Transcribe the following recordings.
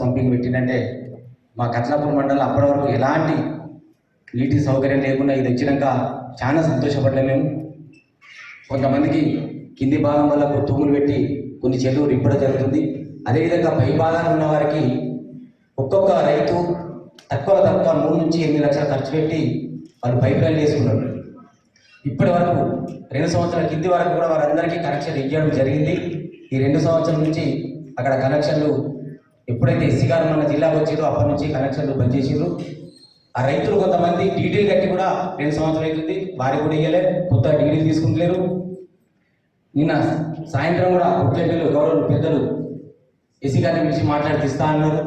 Pumping పెట్టిందంటే మా కత్లాపూర్ మండలం అప్పటి వరకు ఎలాంటి నీటి సౌకర్యం లేకుండా ఇది వచ్చినాక చాలా సంతోషపడ్డాం మేము. కొంతమందికి కింది భాగం వల్ల తూములు పెట్టి కొన్ని చెట్లు రిప్పడం జరుగుతుంది. అదేవిధంగా పై భాగాలు ఉన్న వారికి ఒక్కొక్క రైతు తక్కువ 3 నుంచి 8 లక్షలు ఖర్చు పెట్టి వాళ్ళు పైప్ లైన్ వేసుకున్నారు. ఇప్పటి వరకు 2 సంవత్సరాల కింది వరకు కూడా వారందరికీ కనెక్షన్ ఇవ్వడం జరిగింది. ఈ 2 సంవత్సరాల నుంచి అక్కడ కనెక్షన్లు ఎప్పుడైతే ఎస్సీ గారు మన జిల్లాకు వచ్చారో అప్పటి నుంచి కనెక్షన్లు బంద్ చేసారు. ఆ రైతులు కొంతమంది డీడీలు కట్టి కూడా 2 సంవత్సరాలు అవుతుంది, వారికి కూడా ఇవ్వలే, కొత్త డీడీలు తీసుకుంటలేరు. నిన్న సాయంత్రం కూడా పుట్లెడ్డలు గౌరవ పెద్దలు ఎస్సీ గారిని పిలిచి మాట్లాడిస్తా అన్నారు.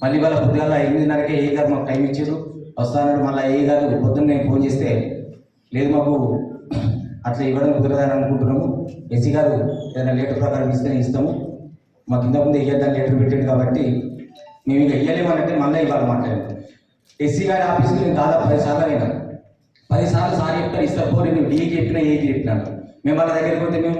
మళ్ళీ వాళ్ళ పొద్దుగాల 8:30కే ఏ గారు మాకు టైం ఇచ్చారు, వస్తా అన్నారు. మళ్ళీ ఏ గారు పొద్దున్న నేను ఫోన్ చేస్తే లేదు మాకు అట్లా ఇవ్వడం కుదరదని అనుకుంటున్నాము, ఎస్సీ గారు ఏదైనా లెటర్ ప్రకారం ఇస్తేనే ఇస్తాము, మాకు ఇంతకుముందు ఇవ్వద్దని లెటర్ పెట్టాడు కాబట్టి మేము ఇంకా ఇవ్వలేమనంటే మళ్ళీ ఇవాళ మాట్లాడాము. ఎస్సీ గారి ఆఫీస్కి నేను దాదాపు 10 సార్లు అయినా, 10 సార్లు సార్ చెప్తాను ఇస్తారు పో, నేను డీకి చెప్పినా ఏకి చెప్పినాను. మేము వాళ్ళ దగ్గరికి పోతే మేము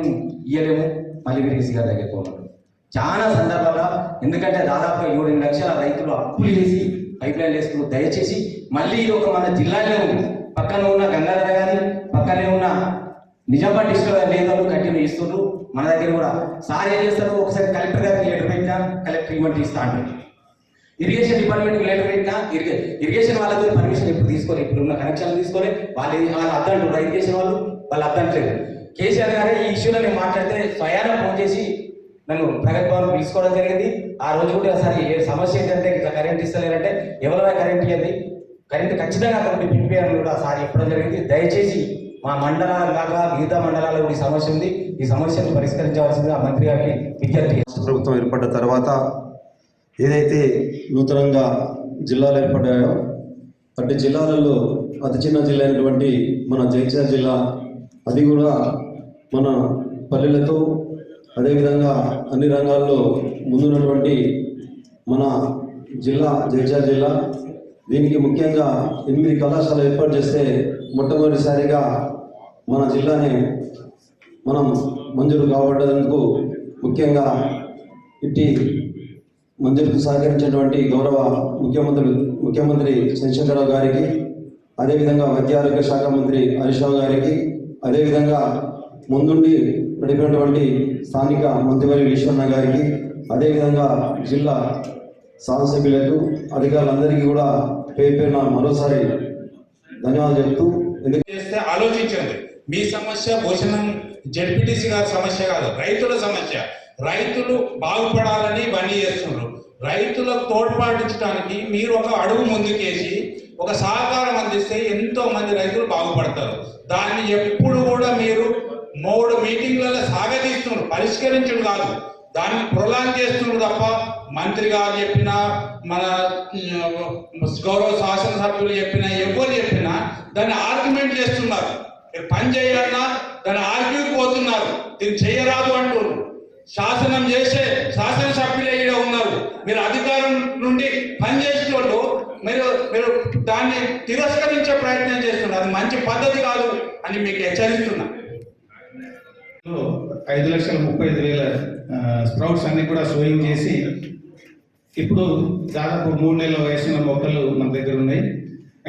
ఇవ్వలేము, మళ్ళీ మీరు ఎస్సీ గారి దగ్గరికి పోమన్నారు. చాలా సందర్భాల్లో ఎందుకంటే దాదాపు 7 లక్షల రైతులు అప్పులు చేసి పైప్ లైన్ వేసుకున్నారు. దయచేసి మళ్ళీ ఇది ఒక మన జిల్లాలో ఉంది, పక్కన ఉన్న గంగాధర గారి పక్కనే ఉన్న నిజామాబాద్ డిస్ట్రిక్ట్ లేదలు కంటిన్యూ ఇస్తున్నారు. మన దగ్గర కూడా సార్ ఏం చేస్తారు, ఒకసారి కలెక్టర్ గారికి లెటర్ పెట్టినా కలెక్టర్ ఇవ్వమంటే ఇస్తా అంటారు. ఇరిగేషన్ డిపార్ట్మెంట్కి లెటర్ పెట్టినా ఇరిగేషన్ వాళ్ళతో పర్మిషన్ ఎప్పుడు తీసుకోలేదు, ఇప్పుడు ఉన్న కనెక్షన్లు తీసుకోలేదు. వాళ్ళు అద్దంటారు, ఇరిగేషన్ వాళ్ళు అద్దంటలేదు. కేసీఆర్ గారే ఈ ఇష్యూలో నేను మాట్లాడితే స్వయాన ఫోన్ చేసి నన్ను ప్రగతి భవన్ పిలుచుకోవడం జరిగింది. ఆ రోజు కూడా సరే సమస్య ఏంటంటే ఇట్లా కరెంట్ ఇస్తలేరంటే ఎవరైనా కరెంట్ ఇవ్వండి, కరెంట్ ఖచ్చితంగా అక్కడ పిలిపియాలని కూడా సార్ చెప్పడం జరిగింది. దయచేసి మా మండలాల లాగా మిగతా మండలాల్లో ఈ సమస్య ఉంది, ఈ సమస్యను పరిష్కరించవలసిందిగా మంత్రి గారికి విజ్ఞప్తి. ప్రభుత్వం ఏర్పడ్డ తర్వాత ఏదైతే నూతనంగా జిల్లాలు ఏర్పడ్డాయో అటు జిల్లాలలో అతి చిన్న జిల్లా అయినటువంటి మన జగిత్యాల జిల్లా, అది కూడా మన పల్లెలతో అదేవిధంగా అన్ని రంగాల్లో ముందున్నటువంటి మన జిల్లా జగిత్యాల జిల్లా. దీనికి ముఖ్యంగా 8 కళాశాలలు ఏర్పాటు చేస్తే మొట్టమొదటిసారిగా మన జిల్లాని మనం మంజూరు కాబడ్డందుకు ముఖ్యంగా ఇట్టి మంజూరుకు సహకరించినటువంటి గౌరవ ముఖ్యమంత్రి చంద్రశేఖరరావు గారికి, అదేవిధంగా వైద్య ఆరోగ్య శాఖ మంత్రి హరీష్ రావు గారికి, అదేవిధంగా ముందుండి నడిపినటువంటి స్థానిక మంత్రివర్యులు ఈశ్వరన్న గారికి, అదేవిధంగా జిల్లా శాసనసభ్యులకు, అధికారులందరికీ కూడా పేరున మరోసారి ధన్యవాదాలు చెప్తూ, చేస్తే ఆలోచించండి. మీ సమస్య భూషణం జడ్పీటీసీ గారి సమస్య కాదు, రైతుల సమస్య. రైతులు బాగుపడాలని ఇవన్నీ చేస్తున్నారు. రైతులకు తోడ్పాటించడానికి మీరు ఒక అడుగు ముందుకేసి ఒక సహకారం అందిస్తే ఎంతో మంది రైతులు బాగుపడతారు. దాన్ని ఎప్పుడు కూడా మీరు 3 మీటింగ్లలో సాగదీస్తున్నారు, పరిష్కరించడం కాదు, దాన్ని ప్రొలాంగ్ చేస్తున్నారు తప్ప మంత్రి గారు చెప్పినా మన గౌరవ శాసనసభ్యులు చెప్పినా ఎవరు చెప్పినా దాన్ని ఆర్గ్యుమెంట్ చేస్తున్నారు. మీరు పని చేయాలన్నా దాన్ని ఆర్గ్యూకి పోతున్నారు, దీన్ని చేయరాదు అంటున్నారు. శాసనం చేసే శాసనసభ్యులే ఇక్కడ ఉన్నారు, మీరు అధికారం నుండి పనిచేసే వాళ్ళు మీరు దాన్ని తిరస్కరించే ప్రయత్నం చేస్తున్నారు. అది మంచి పద్ధతి కాదు అని మీకు హెచ్చరిస్తున్నా. 5,35,000 స్ప్రౌట్స్ అన్ని కూడా సోయింగ్ చేసి ఇప్పుడు దాదాపు 3 నెలల వయసున్న మొక్కలు మన దగ్గర ఉన్నాయి.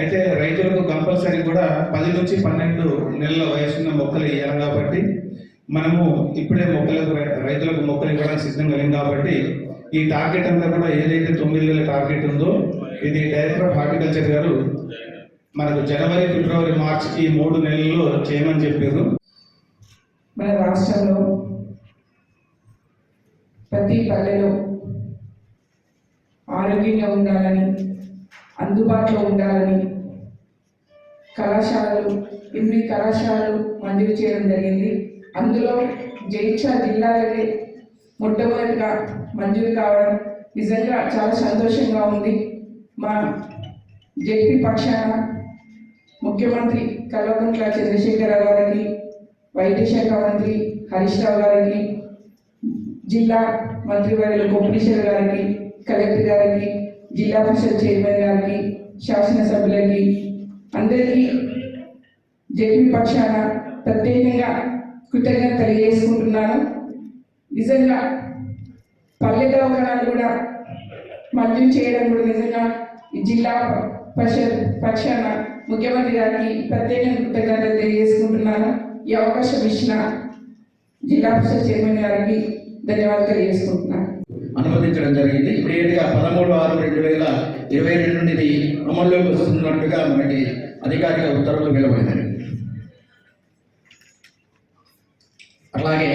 అయితే రైతులకు కంపల్సరీ కూడా 10 నుంచి 12 నెలల వయసున్న మొక్కలు ఇవ్వాలి. కాబట్టి మనము ఇప్పుడే రైతులకు మొక్కలు ఇవ్వడానికి సిద్ధంగా లేం. కాబట్టి ఈ టార్గెట్ అంతా కూడా ఏదైతే 9 నెలల టార్గెట్ ఉందో ఇది డైరెక్టర్ ఆఫ్ హార్టికల్చర్ గారు మనకు జనవరి, ఫిబ్రవరి, మార్చి ఈ 3 నెలల్లో చేయమని చెప్పారు. మన రాష్ట్రంలో ప్రతి పల్లెలో ఆరోగ్యంగా ఉండాలని, అందుబాటులో ఉండాలని కళాశాలలు 8 కళాశాలలు మంజూరు చేయడం జరిగింది. అందులో జగిత్యాల జిల్లాలకే మొట్టమొదటిగా మంజూరు కావడం నిజంగా చాలా సంతోషంగా ఉంది. మా జెడ్పీ పక్షాన ముఖ్యమంత్రి కల్వకుంట్ల చంద్రశేఖరరావు గారికి, వైద్య శాఖ మంత్రి హరీష్ రావు గారికి, జిల్లా మంత్రివర్యులు కోపేశ్వర్ గారికి, కలెక్టర్ గారికి, జిల్లా పరిషత్ చైర్మన్ గారికి, శాసనసభ్యులకి అందరికీ జెడ్పీ పక్షాన ప్రత్యేకంగా కృతజ్ఞత తెలియజేసుకుంటున్నాను. నిజంగా పల్లె దవాఖానాలు కూడా మంజూరు చేయడం కూడా నిజంగా ఈ జిల్లా పరిషత్ పక్షాన ముఖ్యమంత్రి గారికి ప్రత్యేక కృతజ్ఞతలు తెలియజేసుకుంటున్నాను. ఈ అవకాశం ఇచ్చిన జిల్లా పరిషత్ చైర్మన్ గారికి ధన్యవాదాలు తెలియజేసుకుంటున్నాను. అనుమతించడం జరిగింది. ఇమీడియట్గా 13/6/2022 నుండి ఇది అమల్లోకి వస్తున్నట్టుగా మనకి అధికారిక ఉత్తర్వులు వెలువడినాయి. అలాగే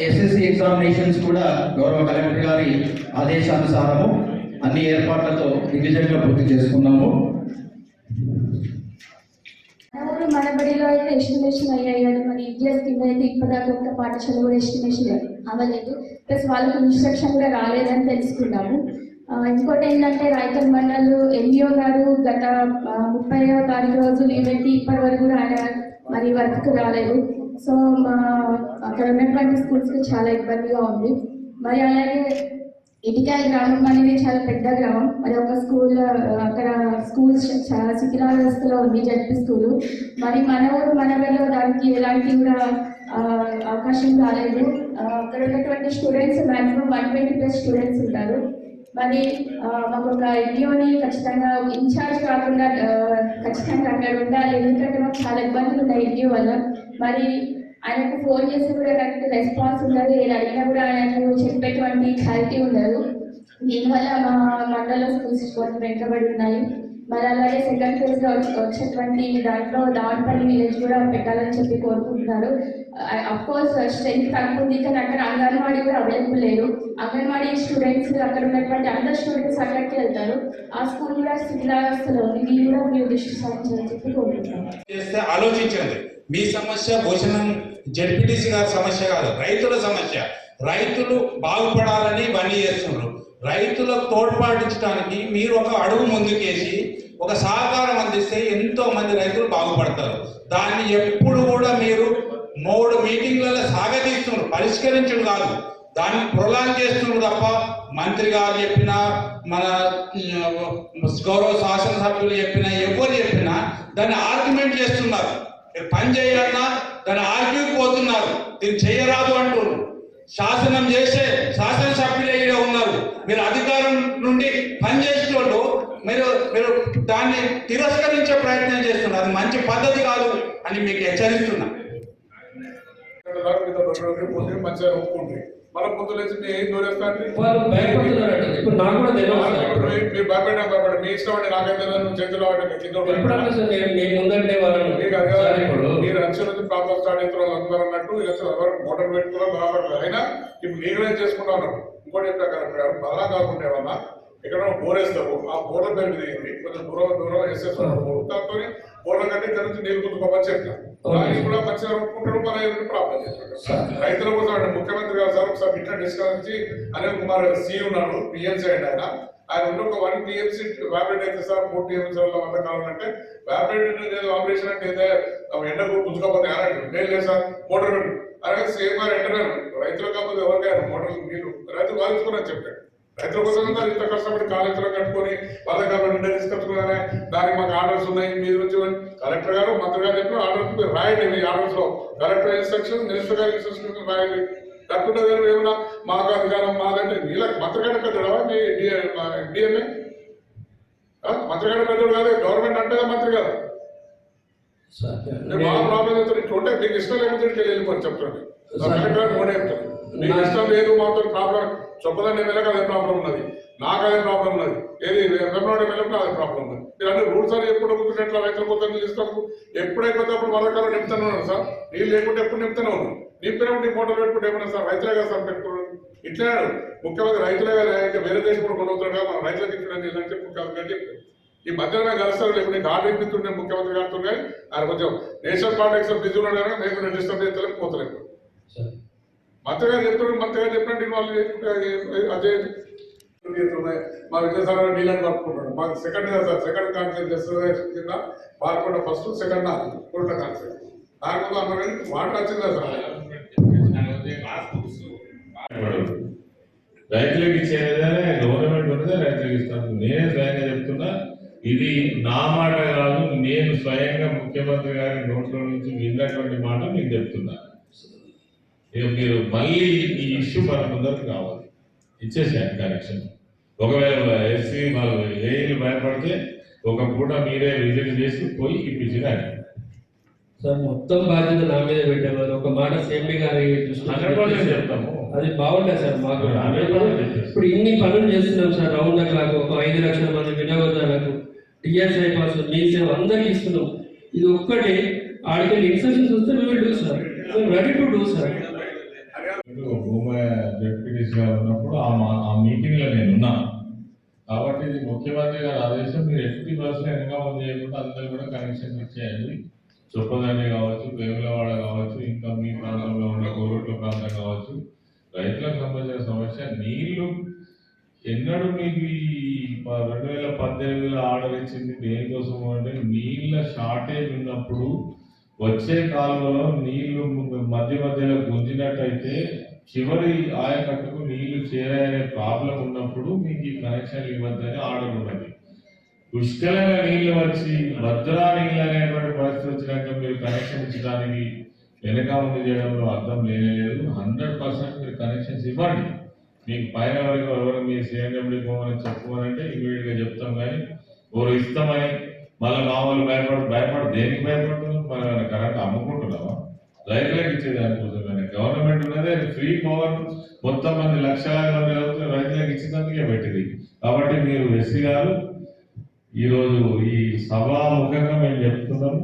ఎస్ఎస్సి ఎగ్జామినేషన్స్ కూడా గౌరవ కలెక్టర్ గారి ఆదేశానుసారము అన్ని ఏర్పాట్లతో దిగ్విజయంగా పూర్తి చేసుకున్నాము. మన బడిలో అయితే ఎస్టిమేషన్ అయ్యాయి కానీ మరి ఈపీఎస్ కింద అయితే ఇప్పటిదాకా ఒక పాఠశాల కూడా ఎస్టిమేషన్ అవ్వలేదు. ప్లస్ వాళ్ళకి ఇన్స్ట్రక్షన్ కూడా రాలేదని తెలుసుకున్నాము. ఇంకోటి ఏంటంటే రైతు మండలు ఎన్జిఓ గారు గత 30వ తారీఖు రోజు లీవ్ పెట్టి ఇప్పటి వరకు కూడా ఆయన మరి వర్క్కి రాలేదు. సో అక్కడ ఉన్నటువంటి స్కూల్స్కి చాలా ఇబ్బందిగా ఉంది. మరి అలాగే ఇటికాయ గ్రామం అనేది చాలా పెద్ద గ్రామం. మరి ఒక స్కూల్ అక్కడ స్కూల్స్ చాలా శిథిలావస్థలో ఉంది, జడ్పీ స్కూలు. మరి మన ఊరు మనవల్లో దానికి ఎలాంటి కూడా అవకాశం రాలేదు. అక్కడ ఉన్నటువంటి స్టూడెంట్స్ మ్యాక్సిమం 120+ స్టూడెంట్స్ ఉంటారు. మరి మాకు ఒక ఎన్జిఓని ఖచ్చితంగా ఇన్ఛార్జ్ కాకుండా ఖచ్చితంగా అక్కడ ఉండాలి. ఎందుకంటే మాకు చాలా ఇబ్బందులు ఉన్నాయి ఎన్జిఓ వల్ల. మరి ఆయనకు ఫోన్ చేసి కూడా కరెక్ట్ రెస్పాన్స్ ఉండదు, ఏది అడిగినా కూడా ఆయనకు చెప్పేటువంటి క్లారిటీ ఉండదు. దీనివల్ల మా మండల స్కూల్స్ కొన్ని వెంటబడి ఉన్నాయి. మరి అలాగే సెకండ్ ఫేజ్లో వచ్చేటువంటి దాంట్లో దావన్పల్లి విలేజ్ కూడా పెట్టాలని చెప్పి కోరుకుంటున్నారు. అఫ్కోర్స్ స్ట్రెంత్ తక్కువ ఉంది కానీ అక్కడ అంగన్వాడీ కూడా అవైలబుల్ లేదు. అంగన్వాడీ స్టూడెంట్స్ అక్కడ ఉన్నటువంటి అందరు స్టూడెంట్స్ అక్కడికి వెళ్తారు. ఆ స్కూల్ కూడా శిథిలావస్థలో ఉంది. దీన్ని కూడా మీరు దృష్టి సారించాలని చెప్పి కోరుకుంటున్నాను. ఆలోచించండి. మీ సమస్య భోజనం జడ్పీటీసీ గారి సమస్య కాదు, రైతుల సమస్య. రైతులు బాగుపడాలని ఇవన్నీ చేస్తున్నారు. రైతులకు తోడ్పాటించడానికి మీరు ఒక అడుగు ముందుకేసి ఒక సహకారం అందిస్తే ఎంతో మంది రైతులు బాగుపడతారు. దాన్ని ఎప్పుడు కూడా మీరు 3 మీటింగ్లలో సాగతీస్తున్నారు, పరిష్కరించడం కాదు, దాన్ని ప్రొలాంగ్ చేస్తున్నారు తప్ప మంత్రి గారు చెప్పినా మన గౌరవ శాసనసభ్యులు చెప్పినా ఎవరు చెప్పినా దాన్ని ఆర్గ్యుమెంట్ చేస్తున్నారు. మీరు పని చేయాలన్నా దాన్ని ఆర్గ్యూకి పోతున్నారు. దీన్ని చేయరాదు అంటున్నారు. శాసనం చేసే శాసనసభ్యులే ఉన్నారు. మీరు అధికారం నుండి పనిచేసేటోళ్ళు మీరు దాన్ని తిరస్కరించే ప్రయత్నం చేస్తున్నారు. అది మంచి పద్ధతి కాదు అని మీకు హెచ్చరిస్తున్నా. మంచిగా ఒప్పుకుంటారు. మన పొద్దులేసి ఏం దూరేస్తాండి వాళ్ళు భయపడుతున్నారండి. ఇప్పుడు నాకు కూడా తెలియదు. మీరు భయపడినా భయపడి మీ ఇష్టం అండి. నాకైతే చేతిలో ముందంటే వాళ్ళని మీరు అంచెల నుంచి ప్రాబ్లం స్టార్ట్ అవుతున్న వాళ్ళు అందరూ అన్నట్టు ఎవరు మోటార్ పెట్టుకున్నా బాగుపడలేదు. అయినా ఇప్పుడు లీగలైజ్ చేసుకుంటా ఉన్నారు. ఇంకోటి చెప్తా కరెక్ట్ బలా కాకుండా ఏమన్నా ఇక్కడ బోర్ వేస్తారు. ఆ బోర్ల పేరు దిగింది కొంచెం దూరం వేసేస్తున్నారు. దాంతో బోర్ల కంటే ఇక్కడ నుంచి నీళ్ళు గుర్తుకోమని చెప్తారు. దాన్ని కూడా మంచిగా ఒప్పుకుంటారు. మన ప్రాబ్లం చేస్తారు. రైతుల కోసం అంటే ముఖ్యమంత్రి గారు సార్ ఒకసారి ఇట్లా డిస్కస్ అనిల్ కుమార్ సి ఉన్నాడు, టీఎంసీ అండి ఆయన ఉండి ఒక 1 టీఎంసీ వ్యాబ్రేట్ అయితే సార్ 4 టీఎంసీ వల్ల కావాలంటే వ్యాబ్రేట్ ఆపరేషన్ అంటే ఏదో ఎండకు గుంజుకోకపోతే లేదు సార్ మోటార్ పెట్టు అలాగే సేమ్ గారు ఎంటర్వేరు రైతులు కాకపోతే ఎవరికైనా మోటార్ నీళ్ళు రైతులు వాదించుకుని చెప్పాడు. రైతుల కోసం ఇంత కష్టపడి కాలేజీలో కట్టుకొని వాళ్ళ కాబట్టి తీసుకొచ్చుకున్నారే దానికి మాకు ఆర్డర్స్ ఉన్నాయి. మీరు నుంచి కలెక్టర్ గారు మంత్రి గారు చెప్పిన ఆర్డర్స్ మీరు రాయండి. మీ ఆర్డర్స్ లో కలెక్టర్ ఇన్స్ట్రక్షన్ మినిస్టర్ గారి ఇన్స్ట్రక్షన్ రాయండి. కట్టుకుంటే ఏమన్నా మాకు అధికారం మాదంటే వీళ్ళకి మంత్రి గారి పెద్దడా మీ డిఎంఏ మంత్రి గారి పెద్దడు కాదు, గవర్నమెంట్ అంటే మంత్రి గారు. మా ప్రాబ్లం ఇట్లుంటే మీకు ఇష్టం లేకపోతే వెళ్ళిపోయి చెప్తాను. కలెక్టర్ గారు కూడా చెప్తాను మీకు ఇష్టం లేదు మాతో ప్రాబ్లం చొప్పదండి ఎమ్మెల్యేకి అదే ప్రాబ్లం ఉన్నది, నాకు అదే ప్రాబ్లం ఉన్నది, ఏది వెంబడి ఎమ్మెల్యేకి అదే ప్రాబ్లం ఉన్నది. మీరు అన్ని రూల్స్ అని ఎప్పుడు కూర్చున్నట్లు రైతుల కోసం ఇస్తాము. ఎప్పుడైపోతే అప్పుడు వరకాలం నింపుతానే ఉన్నాను సార్. నీళ్ళు లేకుంటే ఎప్పుడు నింపుతానే ఉన్నాను. నింపినప్పుడు నీ మోటార్ పెట్టుకుంటే ఏమన్నా సార్ రైతులే కదా సార్ పెట్టుకున్నాను. ఇట్లా ముఖ్యమంత్రి రైతులే కదా వేరే దేశం కూడా కొనుగోతాడు కదా మన రైతులకు ఇచ్చిన నీళ్ళు అని చెప్పి ముఖ్యమంత్రి చెప్పారు. ఈ మధ్యాహ్నం కలుస్తారు లేకపోతే గాడి ఇప్పిస్తుంటే ముఖ్యమంత్రి గారితో ఆయన కొంచెం నేషనల్ పాలిటిక్స్ బిజీ ఉన్నాడు కానీ నేను డిస్టర్బ్ చేస్తలేము పోతలేదు. మంత్రి గారు చెప్తున్నాడు, మంత్రి గారు చెప్పినట్టు వాళ్ళు అదే మా విద్యాసాగర్ నీళ్ళని పట్టుకుంటాడు. మాకు సెకండ్ కదా సార్, సెకండ్ కాన్సెప్ట్ చేస్తుంది కింద పాల్గొండ ఫస్ట్ సెకండ్ కొరట కాన్సెప్ట్ దాని ముందు అన్న వాటర్ వచ్చిందా సార్. రైతులకు ఇచ్చేదనే గవర్నమెంట్ ఉన్నదే రైతులకు ఇస్తాను. నేనే స్వయంగా చెప్తున్నా, ఇది నా మాట కాదు, నేను స్వయంగా ముఖ్యమంత్రి గారి నోట్లో నుంచి విన్నటువంటి మాట మీకు చెప్తున్నా. ఇక మీరు మళ్ళీ ఈ ఇష్యూ మన ముందరకు కావాలి. ఇచ్చేసాను కనెక్షన్. ఒకవేళ ఎస్సీ వాళ్ళు ఏఈలు భయపడితే ఒక పూట మీరే విజిట్ చేసి పోయి ఇప్పించినారు. సార్ మొత్తం బాధ్యత నా మీద పెట్టేవారు. ఒక మాట సిఎండి గారి దృష్టిలో 100% చెప్తాము. అది బాగుంటుంది సార్. మాకు 100% చెప్తాము. ఇప్పుడు ఇన్ని పనులు చేస్తున్నాం సార్. రౌండ్ ద క్లాక్ ఒక 5 లక్షల మంది వినియోగదారులకు టీఎస్ఐ పాస్ మీ సేవ అందరికీ ఇస్తున్నాం. ఇది ఒక్కటి ఆడికి ఇన్స్ట్రక్షన్స్ వస్తే మేము do sir, ready to do sir. భూమి డిప్యూటీస్ గారు ఉన్నప్పుడు ఆ మీటింగ్ లో నేను ఉన్నాను కాబట్టి ఇది ముఖ్యమంత్రి గారి ఆదేశం. మీరు 50% ఇన్కమ్ చేయకుండా అందరూ కూడా కనెక్షన్ ఇచ్చేయండి. చొప్పదండి కావచ్చు, వేములవాడ కావచ్చు, ఇంకా మీ ప్రాంతంలో ఉన్న కోరుట్ల ప్రాంతం కావచ్చు. రైతులకు సంబంధించిన సమస్య నీళ్లు ఎన్నడూ మీకు ఈ 2018లో ఆర్డర్ ఇచ్చింది దేనికోసం అంటే నీళ్ళ షార్టేజ్ ఉన్నప్పుడు వచ్చే కాలంలో నీళ్లు మధ్యలో గుంజినట్టయితే చివరి ఆయకట్టుకు నీళ్లు చేరాయనే ప్రాబ్లం ఉన్నప్పుడు మీకు ఈ కనెక్షన్లు ఇవ్వద్దని ఆర్డర్ ఉన్నది. పుష్కలంగా నీళ్లు వచ్చి భద్రా నీళ్ళు అనేటువంటి పరిస్థితి వచ్చినాక మీరు కనెక్షన్ ఇచ్చడానికి వెనక ముందు చేయడంలో అర్థం లేదు. 100% మీరు కనెక్షన్స్ ఇవ్వండి. మీకు పైన వరకు ఎవరు మీ సిఎండబ్ల్యూ పోమని చెప్పుకోవాలంటే ఇమీడియట్గా చెప్తాం. కానీ ఎవరు ఇస్తామని మళ్ళీ మామూలు భయపడి దేనికి భయపడుతున్నాం? మనం కరెంట్ అమ్ముకుంటున్నామా? రైతులకు ఇచ్చేదానికోసం కానీ గవర్నమెంట్ ఉన్నదే ఫ్రీ పవర్ మొత్తం మంది లక్షలాది మంది రైతులకు ఇచ్చేందుకే పెట్టింది. కాబట్టి మీరు ఎస్సీ గారు ఈరోజు ఈ సభాముఖంగా మేము చెప్తున్నాం,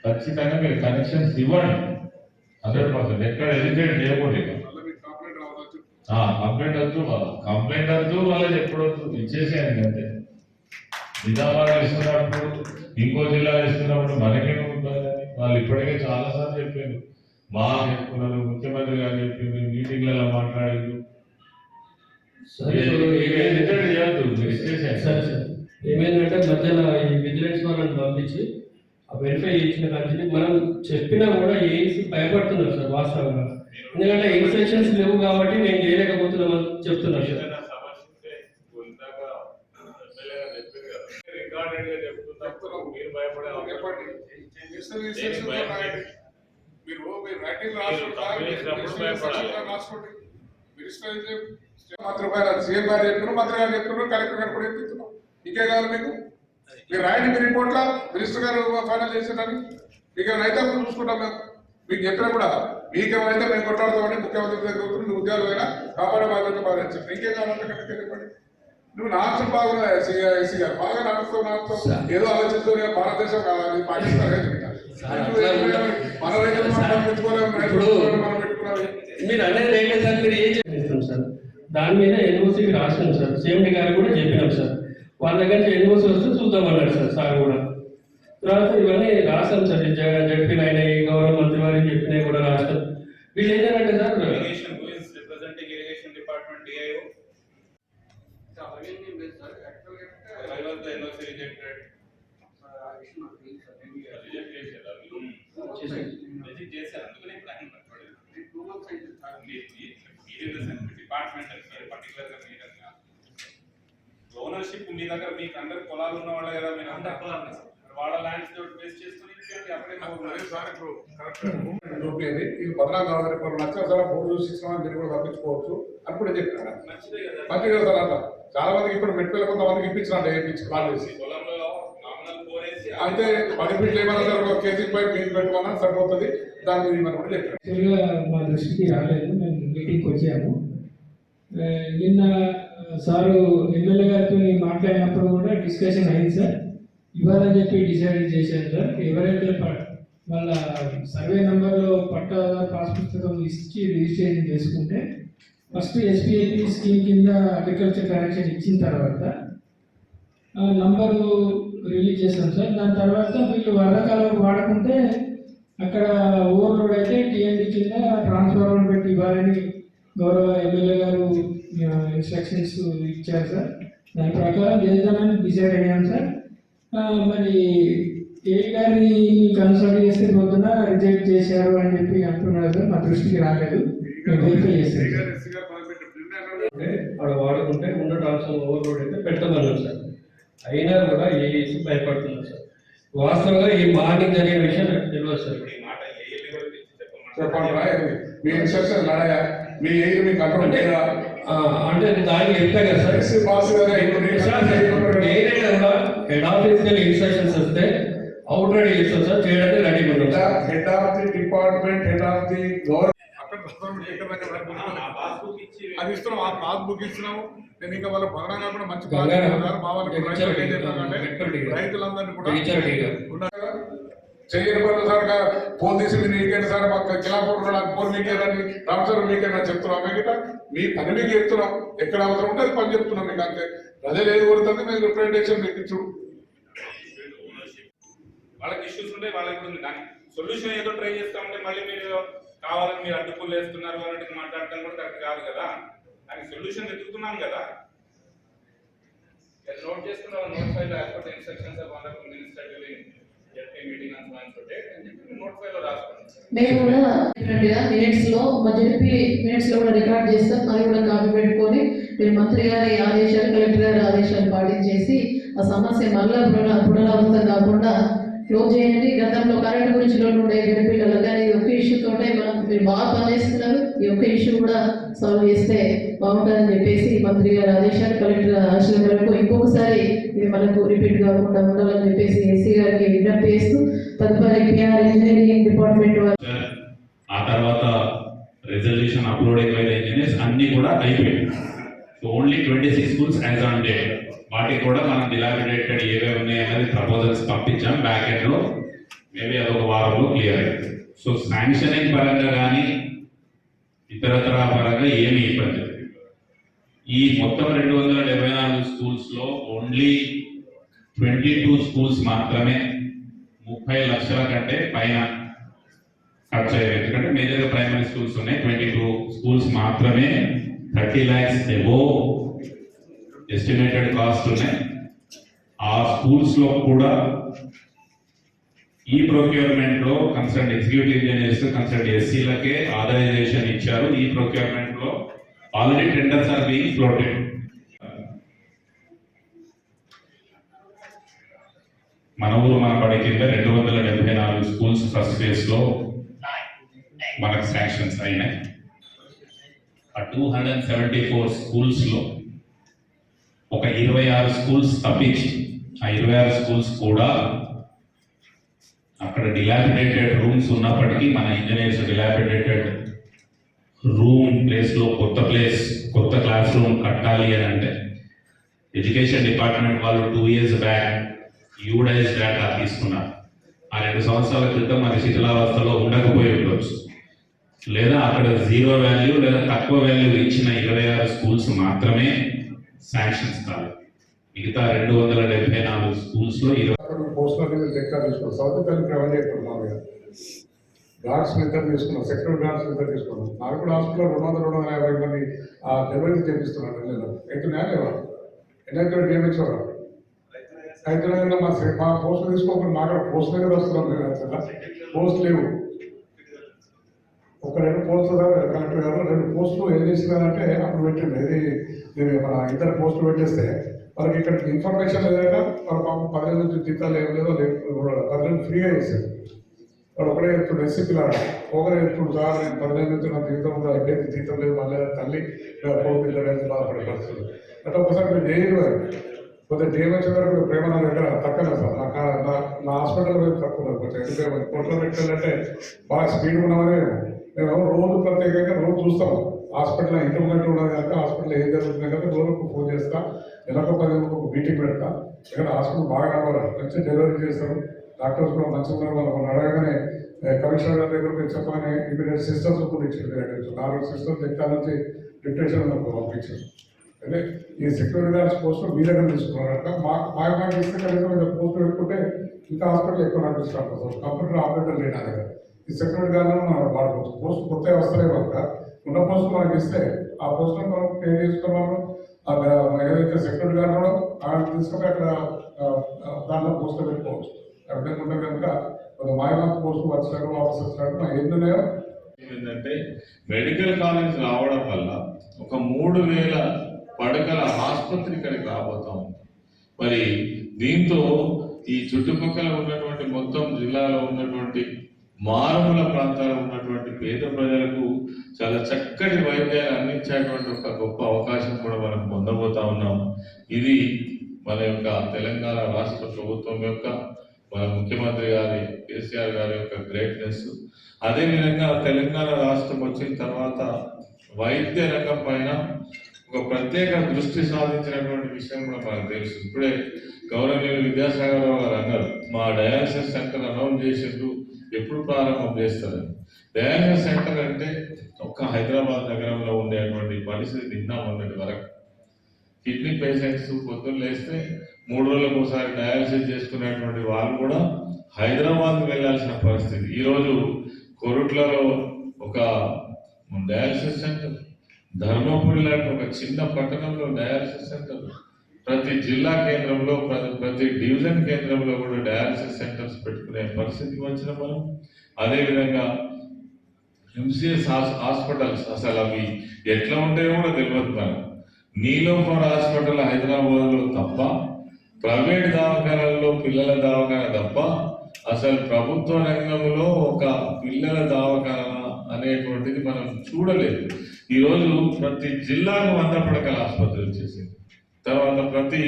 ఖచ్చితంగా మీరు కనెక్షన్స్ ఇవ్వండి 100%. ఎక్కడ ఎడ్యుకేట్ చేయకూడదు. కంప్లైంట్ వద్దు వాళ్ళది ఎప్పుడొద్దు ఇచ్చేసేయండి అంతే. నిజామాబాద్ ఇస్తున్నప్పుడు ఇంకో జిల్లా ఇస్తున్నప్పుడు మనకేముంటుంది? వాళ్ళు ఇప్పటికే చాలాసార్లు చెప్పారు, మా చెప్పుకున్నారు, ముఖ్యమంత్రి గారు చెప్పింది, మీటింగ్లలో మాట్లాడారు. ఎడ్యుకేట్ చేయొద్దు, మీరు ఇచ్చేసేయండి. ఏమైందంటే మధ్యలో ఈ విజిలెన్స్ వాళ్ళని పంపించి ఆ వెరిఫై చేసిన కానీ మనం చెప్పినా కూడా ఏసీ భయపడుతున్నారు సార్ వాస్తవంగా. ఎందుకంటే ఇన్స్ట్రక్షన్స్ లేవు కాబట్టి నేను చేయలేకపోతున్నామని చెప్తున్నారు సార్. మీరు రైటింగ్ మంత్రి సీఎం గారు చెప్తున్నారు, మంత్రి గారు చెప్తున్నారు, కలెక్టర్ గారు కూడా చెప్తున్నారు. ఇంకే కావాలి మీకు? మీరు రాయండి మీ రిపోర్ట్లా మినిస్టర్ గారు ఫైనల్ చేసేదాన్ని. మీకు ఏమైనా చూసుకుంటాం మేము. మీకు చెప్పినా కూడా మీకేమైతే మేము కొట్లాడుతామని ముఖ్యమంత్రి దగ్గర నువ్వు ఉద్యోగాలు అయినా కాపాడే బాధ్యత బాగా చెప్పి ఇంకే కావాలంటే కనుక చెప్పండి. నువ్వు నాంసం బాగున్నా ఎస్సీ గారు బాగా నాటుతావు ఏదో ఆలోచిస్తూ భారతదేశం కావాలి పాకిస్తాన్ మన రైతులు మనం పెట్టుకోలేము. మీరు అనేది ఏంటి సార్? మీరు ఏం చేస్తాం సార్? దాని మీద ఎన్ఓసీకి రాసినాం సార్. సిఎండి గారు కూడా చెప్పినాం సార్. వాళ్ళ దగ్గర నుంచి ఎన్ఓసీ వస్తే చూద్దామన్నారు సార్ కూడా. తర్వాత ఇవన్నీ రాసాం సార్. చెప్పిన ఆయన గౌరవ మంత్రి వారికి చెప్పినవి కూడా రాష్ట్రం. వీళ్ళు ఏంటంటే సార్ ఓనర్షిప్ మీ దగ్గర మీకు అందరు పొలాలు ఉన్న వాళ్ళే కదా, మీరు అందరు పొలాలు వాళ్ళ ల్యాండ్స్ తోటి బేస్ చేసుకుని చూపేది ఇది 14 లక్షల సార్ బోర్డు చూసిస్తామని మీరు కూడా తప్పించుకోవచ్చు అని కూడా చెప్పారు. మంచిదే కదా సార్. అట్లా చాలా మందికి ఇప్పుడు మెట్టుకెళ్ళి కొంతమందికి ఇప్పించినట్టు వేయించి కాల్ చేసి అయితే 10 ఫీట్లు ఏమన్నా సార్ ఒక కేజీ పై మీరు పెట్టుకున్నా సరిపోతుంది. దాని మీద మనం కూడా చెప్పారు. మా దృష్టికి రాలేదు, మేము మీటింగ్కి వచ్చాము. నిన్న సారు ఎమ్మెల్యే గారితో మాట్లాడినప్పుడు కూడా డిస్కషన్ అయింది సార్. ఇవ్వాలని చెప్పి డిసైడ్ చేశాను సార్. ఎవరైతే వాళ్ళ సర్వే నెంబర్లో పట్టా పాస్ పుస్తకం ఇచ్చి రిజిస్ట్రేషన్ చేసుకుంటే ఫస్ట్ ఎస్పీఐపి స్కీమ్ కింద అగ్రికల్చర్ కనెక్షన్ ఇచ్చిన తర్వాత నంబరు రిలీజ్ చేస్తాం సార్. దాని తర్వాత వీళ్ళు వర్షాకాలం వాడకుంటే అక్కడ ఓవర్లోడ్ అయితే టీఎండి కింద ట్రాన్స్ఫార్మర్ పెట్టి ఇవ్వాలని గౌరవ ఎమ్మెల్యే గారు ఇన్స్ట్రక్షన్స్ ఇచ్చారు సార్. దాని ప్రకారం చేద్దామని డిసైడ్ అయ్యాం సార్. మరి ఏ గారిని కన్సల్ట్ చేస్తే పొద్దున రిజెక్ట్ చేశారు అని చెప్పి అంటున్నారు సార్. మా దృష్టికి రాలేదు, వెరిఫై చేశారు. అక్కడ వాడుకుంటే ఉన్న ట్రాన్స్ఫార్మర్ ఓవర్లోడ్ అయితే పెట్టమన్నారు సార్. అయినా కూడా ఏసీ భయపడుతున్నారు సార్. వాస్తవంగా ఈ మార్నింగ్ జరిగే విషయం నాకు తెలియదు సార్. చెప్పండి మీ ఇన్స్ట్రక్షన్ నడయా మీ ఏరియా మీ కంట్రోల్ లేదా అంటే దానికి చెప్తా కదా సార్. ఎస్సీ పాస్ కదా ఇప్పుడు ఏదైనా కూడా హెడ్ ఆఫీస్ ఇన్స్ట్రక్షన్స్ వస్తే అవుట్ రెడీ చేస్తాం సార్, చేయడానికి రెడీ ఉంటాం. Head of the department, head of the government అది ఇస్తున్నాం. ఆ పాస్బుక్ ఇస్తున్నాము. నేను ఇంకా వాళ్ళ భరణంగా కూడా మంచి మా వాళ్ళకి రైతులందరినీ కూడా చెయ్యని పనులు సార్ ఫోన్ తీసి మీరు మీకేంటి సార్ మాకు కిలాపూర్ ఫోన్ మీకేదని రామచంద్ర మీకేనా చెప్తున్నాం. మిగతా మీ పని మీకు చెప్తున్నాం. ఎక్కడ అవసరం ఉంటే అది పని చెప్తున్నాం మీకు అంతే. ప్రజలు ఏది కొడుతుంది మేము రిప్రజెంటేషన్ మీకు ఇచ్చు. వాళ్ళకి ఇష్యూస్ ఉంటే వాళ్ళకి ఉంది, కానీ సొల్యూషన్ ఏదో ట్రై చేస్తా ఉంటే మళ్ళీ మీరు కావాలని మీరు అడ్డుకులు వేస్తున్నారు అన్నట్టు మాట్లాడటం కూడా కరెక్ట్ కాదు కదా. దానికి సొల్యూషన్ వెతుకుతున్నాం కదా. నోట్ చేసుకున్నాం, note file as instructions of honourable minister meeting on plans అని చెప్పి నోట్ ఫైల్ లో రాసుకోండి. మేము కూడా మినిట్స్ లో మినిట్స్ లో కూడా రికార్డ్ చేస్తాం. అది కూడా కాపీ పెట్టుకొని మీరు మంత్రి గారి ఆదేశాలు, కలెక్టర్ గారి ఆదేశాలు పాటించేసి ఆ సమస్య మళ్ళా పునరావృతం కాకుండా క్లోజ్ చేయండి. గతంలో కరెంట్ గురించి ఉండే పిల్లలు కానీ ఒక్క ఇష్యూ తోటే మీరు బాగా పనిచేస్తున్నారు. ఈ ఒక్క ఇష్యూ కూడా సాల్వ్ చేస్తే బాగుంటుందని చెప్పేసి మంత్రి గారి ఆదేశాలు, కలెక్టర్ ఆదేశాలకు ఇంకొకసారి ఇది మనకు రిపీట్ కాకుండా ఉండాలని చెప్పేసి ఎస్సీ గారికి విజ్ఞప్తి చేస్తూ తదుపరి పిఆర్ ఇంజనీరింగ్ డిపార్ట్మెంట్ ఆ తర్వాత resolution uploading by the engineers అన్ని కూడా అయిపోయింది. So only 26 schools as on date. వాటికి కూడా మనం డిలాబిడేటెడ్ ఏవేవి ఉన్నాయి అనేది ప్రపోజల్స్ పంపించాం. బ్యాక్ ఎండ్ లో మేబీ అదొక వారంలో క్లియర్ అయింది. సో శాంక్షనింగ్ పరంగా కానీ ఇతరతర పరంగా ఏమీ ఇబ్బంది లేదు. ఈ మొత్తం 274 స్కూల్స్ లో ఓన్లీ 22 స్కూల్స్ మాత్రమే 30 లక్షల కంటే పైన ఖర్చు అయ్యాయి. ఎందుకంటే మేజర్గా ప్రైమరీ స్కూల్స్ ఉన్నాయి. 22 స్కూల్స్ మాత్రమే 30 lakhs అబోవ్ ఎస్టిమేటెడ్ కాస్ట్ ఉన్నాయి. ఆ స్కూల్స్ లో కూడా ఈ ప్రొక్యూర్మెంట్ లో కన్సర్న్ ఎగ్జిక్యూటివ్ ఇంజనీర్స్, కన్సర్న్ ఎస్సీలకే ఆథరైజేషన్ ఇచ్చారు. ఈ ప్రొక్యూర్మెంట్ లో already tenders are being floated. మన ఊరు మన బడి కింద 274 స్కూల్స్ ఫస్ట్ ఫేజ్ లో మనకు శాంక్షన్స్ అయినాయి. ఆ 274 స్కూల్స్ లో ఒక 26 స్కూల్స్ తప్పించి ఆ 26 స్కూల్స్ కూడా అక్కడ డిలాబిడేటెడ్ రూమ్స్ ఉన్నప్పటికీ మన ఇంజనీర్స్ డిలాబిడేటెడ్ రూమ్ ప్లేస్ లో కొత్త క్లాస్ రూమ్ కట్టాలి అని అంటే ఎడ్యుకేషన్ డిపార్ట్మెంట్ వాళ్ళు 2 years బ్యాక్ యూడైజ్ డేటా తీసుకున్నారు. ఆ 2 సంవత్సరాల క్రితం అది శిథిలావస్థలో ఉండకపోయి ఉండొచ్చు, లేదా అక్కడ 0 వాల్యూ లేదా తక్కువ వాల్యూ ఇచ్చిన 26 స్కూల్స్ మాత్రమే శాంక్షన్స్ కాదు. మిగతా 274 స్కూల్స్ లో పోస్టులు లెక్క తీసుకున్నాం. సౌత్ కలిపి అవన్నీ ఎక్కున్నాం. గార్డ్స్ ఇద్దరు తీసుకున్నాం, సెక్యూరిటీ గార్డ్స్ ఇద్దరు తీసుకున్నాం. నాకు కూడా హాస్పిటల్లో 200-250 మంది డెలివరీ చేపిస్తున్నాను. అవుతున్నాయా లేవా? ఎన్నైతే నియమించారా? అయితే మా పోస్టులు తీసుకోకుండా నాకు పోస్టులు దగ్గర వస్తున్నాం. పోస్ట్ లేవు. ఒక 2 పోస్టులు కలెక్టర్ గారు 2 పోస్టులు ఏం చేసినారంటే అప్పుడు పెట్టింది. ఇది నేను మన ఇద్దరు పోస్టులు పెట్టేస్తే వాళ్ళకి ఇక్కడ ఇన్ఫర్మేషన్ లేదంటే వాళ్ళ పాపం 10 నుంచి జీతాలు ఏం లేదో 10 ఫ్రీగా చేశారు. వాడు ఒకటే చెప్తుండే ఎస్సీపీ లాగా ఒకరే చెప్తుండు, సార్ నేను 10 నుంచి నా జీతం ఉందా, ఎక్కడైతే జీతం లేదు, మళ్ళీ తల్లి పిల్లలు బాధపడే పరిస్థితులు. అంటే ఒకసారి మీరు చేయరు కొద్దిగా డిఎంహెచ్ గారు ప్రేమ నా దగ్గర తక్కువ సార్. నా హాస్పిటల్ తక్కువ కొంచెం కోట్లో పెట్టాలంటే బాగా స్పీడ్ ఉన్నామని మేము రోజు ప్రత్యేకంగా రోజు చూస్తాం. హాస్పిటల్ ఇంటి గంట ఉన్నది కనుక హాస్పిటల్ ఏం జరుగుతుంది కనుక రోజుకు ఫోన్ చేస్తా, నెలకు 10 మీటింగ్ పెడతా. ఇక్కడ హాస్పిటల్ బాగా రావాలి, మంచిగా డెలివరీ చేస్తారు. డాక్టర్స్ కూడా మంచిగా ఉన్నారు. వాళ్ళు అడగగానే కమిషనర్ గారి దగ్గర చెప్పగానే ఇమీడియట్ సిస్టమ్స్ కూడా ఇచ్చింది. 4 సిస్టమ్స్ ఎక్కడ నుంచి డిప్రెషన్ పంపించారు. అంటే ఈ సెక్యూరిటీ గార్డ్స్ పోస్టులు మీ దగ్గర తీసుకున్నారంట. మాకు ఇస్తే కనీసం పోస్టులు పెట్టుకుంటే ఇంకా హాస్పిటల్ ఎక్కువ నడిపిస్తారు. కంప్యూటర్ ఆపరేటర్ లేనా దగ్గర ఈ సెక్యూరిటీ గార్డులను మనం వాడుకోవచ్చు. పోస్ట్ కొత్త వస్తాయి కనుక ఉన్న పోస్టులు మనకి ఇస్తే ఆ పోస్టులు మనం పే చేసుకున్నాము. ఏదైతే సెక్యూరిటీ గార్డు ఆయన తీసుకుంటే అక్కడ దాంట్లో పోస్టులు పెట్టుకోవచ్చు. అర్థంకుంటే కనుక మాయమాత పోస్టులు వచ్చినట్టు వాపస్ వచ్చినట్టు ఏంటనే ఏంటంటే మెడికల్ కాలేజ్ రావడం వల్ల ఒక 3000 పడకల ఆసుపత్రి ఇక్కడికి రాబోతాం. మరి దీంతో ఈ చుట్టుపక్కల ఉన్నటువంటి మొత్తం జిల్లాలో ఉన్నటువంటి మారుమూల ప్రాంతాల్లో ఉన్నటువంటి పేద ప్రజలకు చాలా చక్కటి వైద్యాలు అందించేటువంటి ఒక గొప్ప అవకాశం కూడా మనం పొందబోతా ఉన్నాం. ఇది మన యొక్క తెలంగాణ రాష్ట్ర ప్రభుత్వం యొక్క, మన ముఖ్యమంత్రి గారి కేసీఆర్ గారి యొక్క గ్రేట్నెస్. అదేవిధంగా తెలంగాణ రాష్ట్రం వచ్చిన తర్వాత వైద్య రంగం పైన ఒక ప్రత్యేక దృష్టి సాధించినటువంటి విషయం కూడా మనకు తెలుసు. ఇప్పుడే గౌరవనీయులు విద్యాసాగర్ రావు గారు అన్నారు, మా డయాలసిస్ సెంటర్ అనౌన్స్ చేసిండ్రు, ఎప్పుడు ప్రారంభం చేస్తారని. డయాలసిస్ సెంటర్ అంటే ఒక్క హైదరాబాద్ నగరంలో ఉండేటువంటి పరిస్థితి నిన్న ఉన్నటి వరకు. కిడ్నీ పేషెంట్స్ పొద్దున్న లేస్తే 3 రోజులకు ఒకసారి డయాలసిస్ చేసుకునేటువంటి వాళ్ళు కూడా హైదరాబాద్ వెళ్లాల్సిన పరిస్థితి. ఈరోజు కొరుట్లలో ఒక డయాలసిస్ సెంటర్, ధర్మపురి లాంటి ఒక చిన్న పట్టణంలో డయాలసిస్ సెంటర్, ప్రతి జిల్లా కేంద్రంలో ప్రతి డివిజన్ కేంద్రంలో కూడా డయాలసిస్ సెంటర్స్ పెట్టుకునే పరిస్థితికి వచ్చిన మనం. అదేవిధంగా ఎంసీఎస్ హాస్పిటల్స్ అసలు అవి ఎట్లా ఉంటాయో కూడా తెలియదు మనకు. నీలోఫర్ హాస్పిటల్ హైదరాబాద్లో తప్ప, ప్రైవేట్ దవాఖానాల్లో పిల్లల దవాఖాన తప్ప, అసలు ప్రభుత్వ రంగంలో ఒక పిల్లల దవాఖాన అనేటువంటిది మనం చూడలేదు. ఈరోజు ప్రతి జిల్లాకు 100 పడకల ఆసుపత్రి వచ్చేసింది. తర్వాత ప్రతి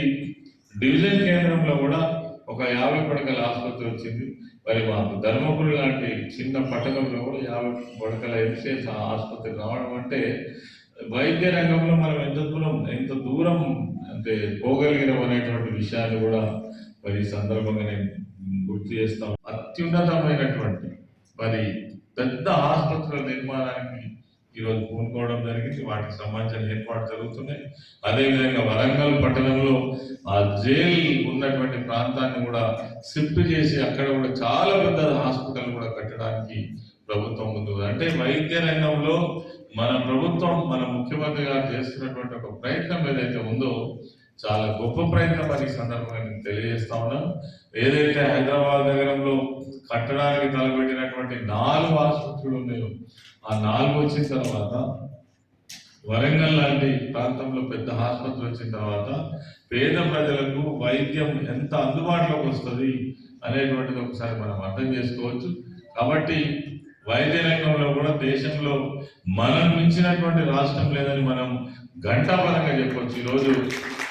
డివిజన్ కేంద్రంలో కూడా ఒక 50 పడకల ఆసుపత్రి వచ్చింది. మరి మాకు ధర్మపురి లాంటి చిన్న పట్టణంలో కూడా 50 పడకల ఎంసీఎస్ ఆసుపత్రి రావడం అంటే వైద్య రంగంలో మనం ఎంత దూరం అంటే పోగలిగినాం అనేటువంటి విషయాన్ని కూడా మరి ఈ సందర్భంగా నేను గుర్తు చేస్తాం. అత్యున్నతమైనటువంటి మరి పెద్ద ఆసుపత్రుల నిర్మాణానికి ఈరోజు పూనుకోవడం జరిగింది. వాటికి సంబంధించిన ఏర్పాటు జరుగుతున్నాయి. అదేవిధంగా వరంగల్ పట్టణంలో ఆ జైలు ఉన్నటువంటి ప్రాంతాన్ని కూడా షిఫ్ట్ చేసి అక్కడ కూడా చాలా పెద్ద హాస్పిటల్ కూడా కట్టడానికి ప్రభుత్వం ముందు. అంటే వైద్య రంగంలో మన ప్రభుత్వం, మన ముఖ్యమంత్రి గారు చేస్తున్నటువంటి ఒక ప్రయత్నం ఏదైతే ఉందో చాలా గొప్ప ప్రయత్నం అని సందర్భంగా నేను తెలియజేస్తా ఉన్నాను. ఏదైతే హైదరాబాద్ నగరంలో కట్టడానికి తలపెట్టినటువంటి 4 ఆసుపత్రులు ఉన్నాయో ఆ 4 వచ్చిన తర్వాత, వరంగల్ లాంటి ప్రాంతంలో పెద్ద ఆసుపత్రి వచ్చిన తర్వాత పేద ప్రజలకు వైద్యం ఎంత అందుబాటులోకి వస్తుంది అనేటువంటిది ఒకసారి మనం అర్థం చేసుకోవచ్చు. కాబట్టి వైద్య రంగంలో కూడా దేశంలో మనం మించినటువంటి రాష్ట్రం లేదని మనం ఘంటాపరంగా చెప్పవచ్చు. ఈరోజు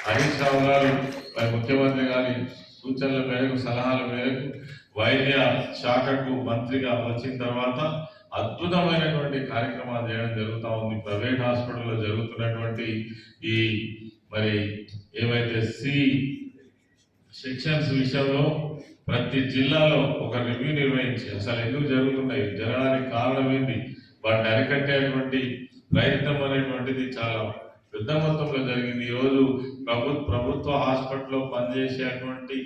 హరీష్ రావు గారు మరి ముఖ్యమంత్రి గారి సూచనల మేరకు, సలహాల మేరకు వైద్య శాఖకు మంత్రిగా వచ్చిన తర్వాత అద్భుతమైనటువంటి కార్యక్రమాలు చేయడం జరుగుతూ ఉంది. ప్రైవేట్ హాస్పిటల్లో జరుగుతున్నటువంటి ఈ మరి ఏవైతే సెక్షన్స్ విషయంలో ప్రతి జిల్లాలో ఒక రివ్యూ నిర్వహించి అసలు ఎందుకు జరుగుతున్నాయి, జరగడానికి కారణం ఏంటి, వాటిని అరికట్టేటువంటి ప్రయత్నం అనేటువంటిది చాలా పెద్ద మొత్తంలో జరిగింది. ఈరోజు ప్రభుత్వ హాస్పిటల్లో పనిచేసేటువంటి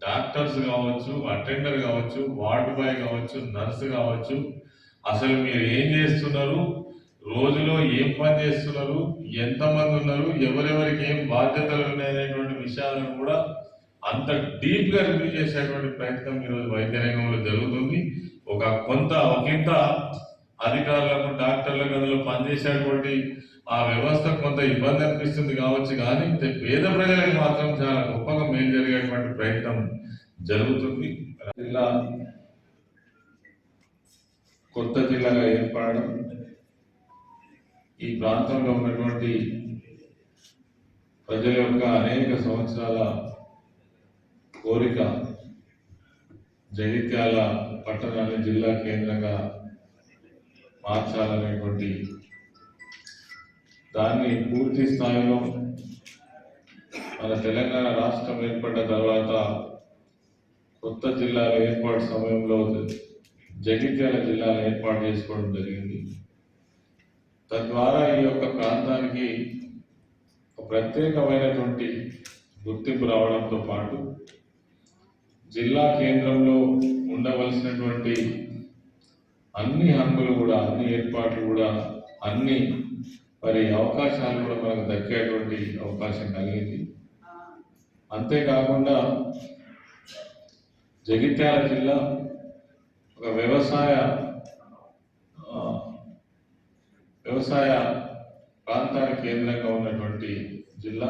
డాక్టర్స్ కావచ్చు, అటెండర్ కావచ్చు, వార్డు బాయ్ కావచ్చు, నర్సు కావచ్చు, అసలు మీరు ఏం చేస్తున్నారు, రోజులో ఏం పని చేస్తున్నారు, ఎంతమంది ఉన్నారు, ఎవరెవరికి ఏం బాధ్యతలు ఉన్నాయనేటువంటి విషయాలను కూడా అంత డీప్ గా రివ్యూ చేసేటువంటి ప్రయత్నం ఈరోజు వైద్య రంగంలో జరుగుతుంది. ఒకంత అధికారులకు, డాక్టర్లకు అందులో పనిచేసేటువంటి ఆ వ్యవస్థ కొంత ఇబ్బంది అనిపిస్తుంది కావచ్చు, కానీ పేద ప్రజలకు మాత్రం చాలా గొప్పగా మేలు జరిగేటువంటి ప్రయత్నం జరుగుతుంది. జిల్లా కొత్త జిల్లాగా ఏర్పడడం, ఈ ప్రాంతంలో ఉన్నటువంటి ప్రజల యొక్క అనేక సంవత్సరాల కోరిక జగిత్యాల పట్టణాన్ని జిల్లా కేంద్రంగా మార్చాలనేటువంటి దాన్ని పూర్తి స్థాయిలో మన తెలంగాణ రాష్ట్రం ఏర్పడ్డ తర్వాత కొత్త జిల్లాల ఏర్పాటు సమయంలో జగిత్యాల జిల్లాను ఏర్పాటు చేసుకోవడం జరిగింది. తద్వారా ఈ యొక్క ప్రాంతానికి ఒక ప్రత్యేకమైనటువంటి గుర్తింపు రావడంతో పాటు జిల్లా కేంద్రంలో ఉండవలసినటువంటి అన్ని హంగులు కూడా, అన్ని ఏర్పాట్లు కూడా, అన్ని మరి అవకాశాలు కూడా మనకు దక్కేటువంటి అవకాశం కలిగింది. అంతేకాకుండా జగిత్యాల జిల్లా ఒక వ్యవసాయ ప్రాంతానికి కేంద్రంగా ఉన్నటువంటి జిల్లా.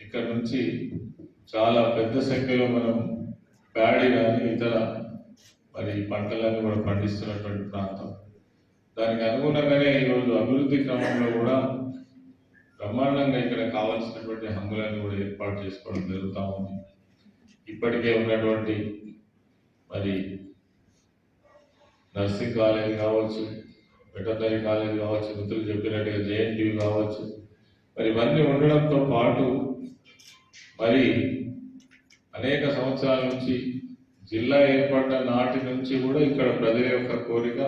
ఇక్కడ నుంచి చాలా పెద్ద సంఖ్యలో మనం ప్యాడీ కానీ ఇతర మరి పంటలన్నీ కూడా పండిస్తున్నటువంటి ప్రాంతం. దానికి అనుగుణంగానే ఈరోజు అభివృద్ధి క్రమంలో కూడా బ్రహ్మాండంగా ఇక్కడ కావాల్సినటువంటి హంగులన్నీ కూడా ఏర్పాటు చేసుకోవడం జరుగుతూ ఉంది. ఇప్పటికే ఉన్నటువంటి మరి నర్సింగ్ కాలేజ్ కావచ్చు, వెటర్నరీ కాలేజ్ కావచ్చు, మిత్రులు చెప్పినట్టుగా జేఎన్టీయూ కావచ్చు, మరి ఇవన్నీ ఉండడంతో పాటు మరి అనేక సంవత్సరాల నుంచి జిల్లా ఏర్పడిన నాటి నుంచి కూడా ఇక్కడ ప్రజల యొక్క కోరిక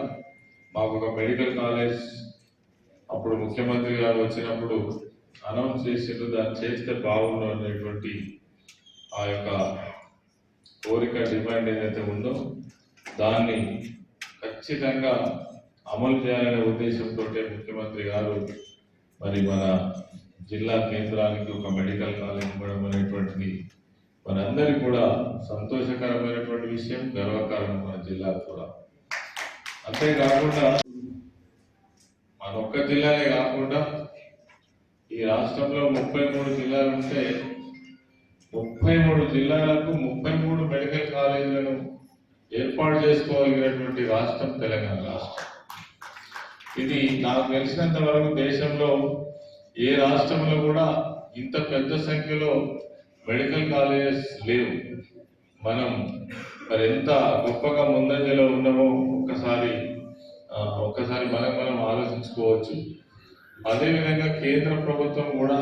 మాకు ఒక మెడికల్ కాలేజ్ అప్పుడు ముఖ్యమంత్రి గారు వచ్చినప్పుడు అనౌన్స్ చేసిండ్రు, దాన్ని చేస్తే బాగుండు అనేటువంటి ఆ యొక్క కోరిక డిమాండ్ ఏదైతే ఉందో దాన్ని ఖచ్చితంగా అమలు చేయాలనే ఉద్దేశంతో ముఖ్యమంత్రి గారు మరి మన జిల్లా కేంద్రానికి ఒక మెడికల్ కాలేజ్ ఇవ్వడం అనేటువంటిది మనందరికీ కూడా సంతోషకరమైనటువంటి విషయం, గర్వకారణం మన జిల్లాకు కూడా. అంతేకాకుండా మన ఒక్క జిల్లానే కాకుండా ఈ రాష్ట్రంలో 33 జిల్లాలు ఉంటే 33 జిల్లాలకు 33 మెడికల్ కాలేజీలను ఏర్పాటు చేసుకోగలిగినటువంటి రాష్ట్రం తెలంగాణ రాష్ట్రం. ఇది నాకు తెలిసినంత వరకు దేశంలో ఏ రాష్ట్రంలో కూడా ఇంత పెద్ద సంఖ్యలో మెడికల్ కాలేజెస్ లేవు. మనం మరి ఎంత గొప్పగా ముందంజలో ఉన్నామో ఒక్కసారి మనం ఆలోచించుకోవచ్చు. అదేవిధంగా కేంద్ర ప్రభుత్వం కూడా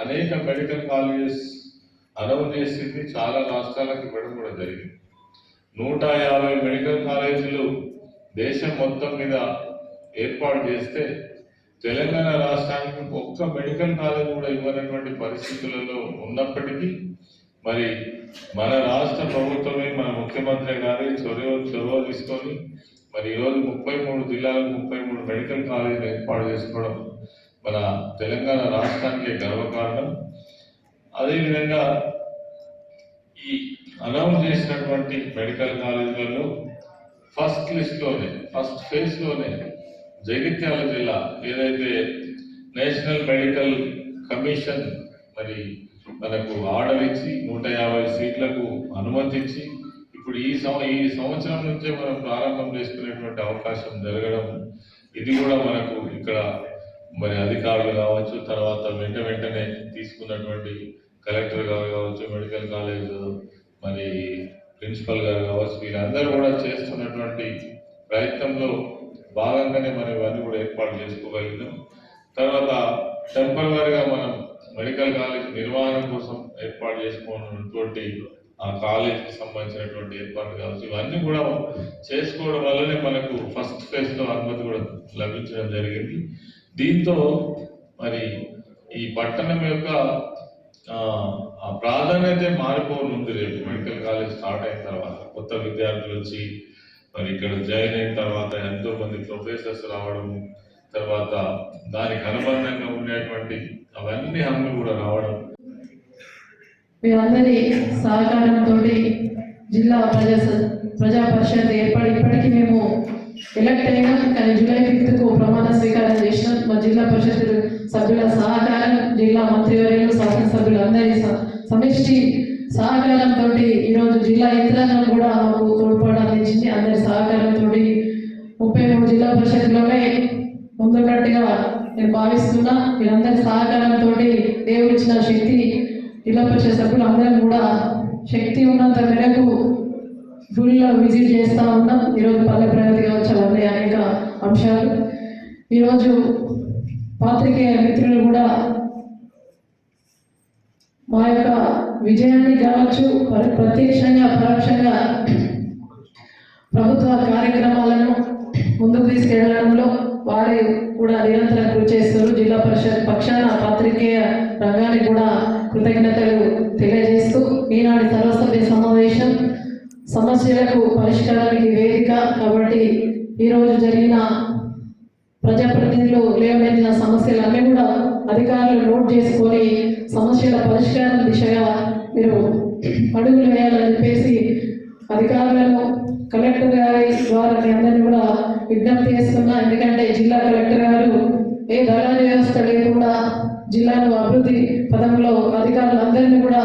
అనేక మెడికల్ కాలేజెస్ అనౌన్స్ చేసింది, చాలా రాష్ట్రాలకు ఇవ్వడం కూడా జరిగింది. 150 మెడికల్ కాలేజీలు దేశం మొత్తం మీద ఏర్పాటు చేస్తే తెలంగాణ రాష్ట్రానికి ఒక్క మెడికల్ కాలేజ్ కూడా ఇవ్వనటువంటి పరిస్థితులలో ఉన్నప్పటికీ మరి మన రాష్ట్ర ప్రభుత్వమే, మన ముఖ్యమంత్రి గారి చొరవ తీసుకొని మరి ఈరోజు 33 జిల్లాలకు 33 మెడికల్ కాలేజీలు ఏర్పాటు చేసుకోవడం మన తెలంగాణ రాష్ట్రానికి గర్వకారణం. అదేవిధంగా ఈ అనౌన్స్ చేసినటువంటి మెడికల్ కాలేజీలలో ఫస్ట్ లిస్ట్లోనే, ఫస్ట్ ఫేజ్లోనే జగిత్యాల జిల్లా ఏదైతే నేషనల్ మెడికల్ కమిషన్ మరి మనకు ఆర్డర్ ఇచ్చి 150 సీట్లకు అనుమతించి ఇప్పుడు ఈ సంవత్సరం నుంచే మనం ప్రారంభం చేసుకునేటువంటి అవకాశం జరగడం, ఇది కూడా మనకు ఇక్కడ మరి అధికారులు కావచ్చు, తర్వాత వెంటనే తీసుకున్నటువంటి కలెక్టర్ గారు కావచ్చు, మెడికల్ కాలేజ్ మరి ప్రిన్సిపల్ గారు కావచ్చు, వీళ్ళందరూ కూడా చేస్తున్నటువంటి ప్రయత్నంలో భాగంగానే మనం ఇవన్నీ కూడా ఏర్పాటు చేసుకోగలిగినాం. తర్వాత టెంపరరీగా మనం మెడికల్ కాలేజ్ నిర్వహణ కోసం ఏర్పాటు చేసుకోవడం, ఆ కాలేజీకి సంబంధించినటువంటి ఏర్పాటు కావచ్చు, ఇవన్నీ కూడా చేసుకోవడం వల్లనే మనకు ఫస్ట్ ఫేజ్లో అనుమతి కూడా లభించడం జరిగింది. దీంతో మరి ఈ పట్టణం యొక్క ప్రాధాన్యత మారిపోనుంది. రేపు మెడికల్ కాలేజ్ స్టార్ట్ అయిన తర్వాత కొత్త విద్యార్థులు వచ్చి మరి ఇక్కడ జాయిన్ అయిన తర్వాత ఎంతో మంది ప్రొఫెసర్స్ రావడం, తర్వాత దానికి అనుబంధంగా ఉండేటువంటి అవన్నీ హామీలు కూడా రావడం, మేమందరి సహకారంతో జిల్లా ప్రజా పరిషత్ ఏర్పడి ఇప్పటికీ మేము ఎలక్ట్ అయినాం. కానీ జూలై 5కు ప్రమాణ స్వీకారం చేసినాం. మా జిల్లా పరిషత్ సభ్యుల సహకారం, జిల్లా మంత్రివర్యులు, శాసనసభ్యులు అందరి సమిష్టి సహకారంతో ఈరోజు జిల్లా యంత్రాంగం కూడా మాకు తోడ్పాటు అందించింది. అందరి సహకారంతో 33 జిల్లా పరిషత్లోనే ముందున్నట్టుగా నేను భావిస్తున్నా. వీరందరి సహకారంతో దేవుడిచ్చిన శక్తి జిల్లా పరిషత్ సభ్యులు అందరం కూడా శక్తి ఉన్నంత మేరకు గుడిలో విజిట్ చేస్తూ ఉన్నాం. ఈరోజు పల్లె ప్రగతి కావచ్చు, అవన్నీ అనేక అంశాలు. ఈరోజు పాత్రికేయ మిత్రులు కూడా మా యొక్క విజయాన్ని కావచ్చు, ప్రత్యక్షంగా పరోక్షంగా ప్రభుత్వ కార్యక్రమాలను ముందుకు తీసుకెళ్లడంలో వారు కూడా నిరంతరం కృషి చేస్తారు. జిల్లా పరిషత్ పక్షాన పాత్రికేయ రంగానికి కూడా కృతజ్ఞతలు తెలియజేస్తూ ఈనాటి సర్వసభ్య సమావేశం సమస్యలకు పరిష్కారానికి వేదిక కాబట్టి ఈరోజు జరిగిన ప్రజాప్రతినిధులు లేవనెత్తిన సమస్యలన్నీ కూడా అధికారులు నోట్ చేసుకొని సమస్యల పరిష్కారం దిశగా మీరు అడుగులు వేయాలని చెప్పేసి అధికారులను కలెక్టర్ గారి ద్వారా అందరినీ కూడా విజ్ఞప్తి చేస్తున్నా. ఎందుకంటే జిల్లా కలెక్టర్ గారు ఏ దళారీ వ్యవస్థ లేకుండా జిల్లాను అభివృద్ధి పదంలో అధికారులందరినీ కూడా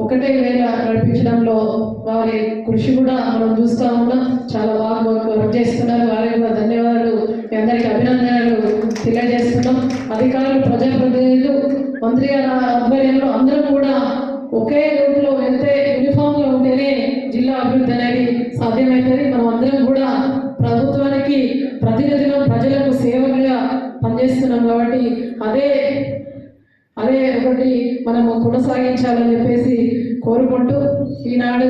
ఒకటే వేళ నడిపించడంలో వారి కృషి కూడా మనం చూస్తూ ఉన్నాం. చాలా బాగా వర్క్ చేస్తున్నారు. వారికి కూడా ధన్యవాదాలు, మీ అందరికీ అభినందనలు తెలియజేస్తున్నాం. అధికారులు, ప్రజాప్రతినిధులు, మంత్రి గారి ఆధ్వర్యంలో అందరం కూడా ఒకే రూట్లో వెళ్తే, యూనిఫామ్లో ఉంటేనే జిల్లా అభివృద్ధి అనేది సాధ్యమవుతుంది. మనం అందరం కూడా ప్రభుత్వానికి ప్రతినిధులు, ప్రజలకు సేవలుగా పనిచేస్తున్నాం కాబట్టి అదే ఒకటి మనము కొనసాగించాలని చెప్పేసి కోరుకుంటూ, ఈనాడు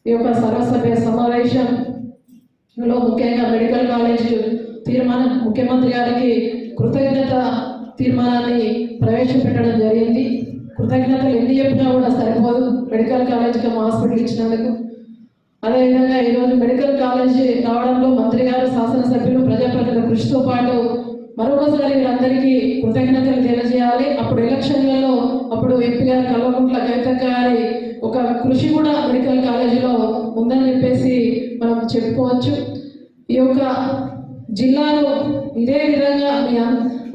ఈ యొక్క సర్వసభ్య సమావేశంలో ముఖ్యంగా మెడికల్ కాలేజ్ తీర్మానం, ముఖ్యమంత్రి గారికి కృతజ్ఞత తీర్మానాన్ని ప్రవేశపెట్టడం జరిగింది. కృతజ్ఞతలు ఎన్ని చెప్పినా కూడా సరిపోదు మెడికల్ కాలేజ్కి హాస్పిటల్ ఇచ్చినందుకు. అదేవిధంగా ఈరోజు మెడికల్ కాలేజ్ రావడంలో మంత్రి గారు, శాసనసభ్యులు, ప్రజాప్రతినిధుల కృషితో పాటు మరొకసారి వీరందరికీ కృతజ్ఞతలు తెలియజేయాలి. అప్పుడు ఎలక్షన్లలో అప్పుడు ఎంపీ గారు కల్వకుంట్ల కవిత గారి ఒక కృషి కూడా మెడికల్ కాలేజీలో ఉందని చెప్పేసి మనం చెప్పుకోవచ్చు. ఈ యొక్క జిల్లాలో ఇదే విధంగా మీ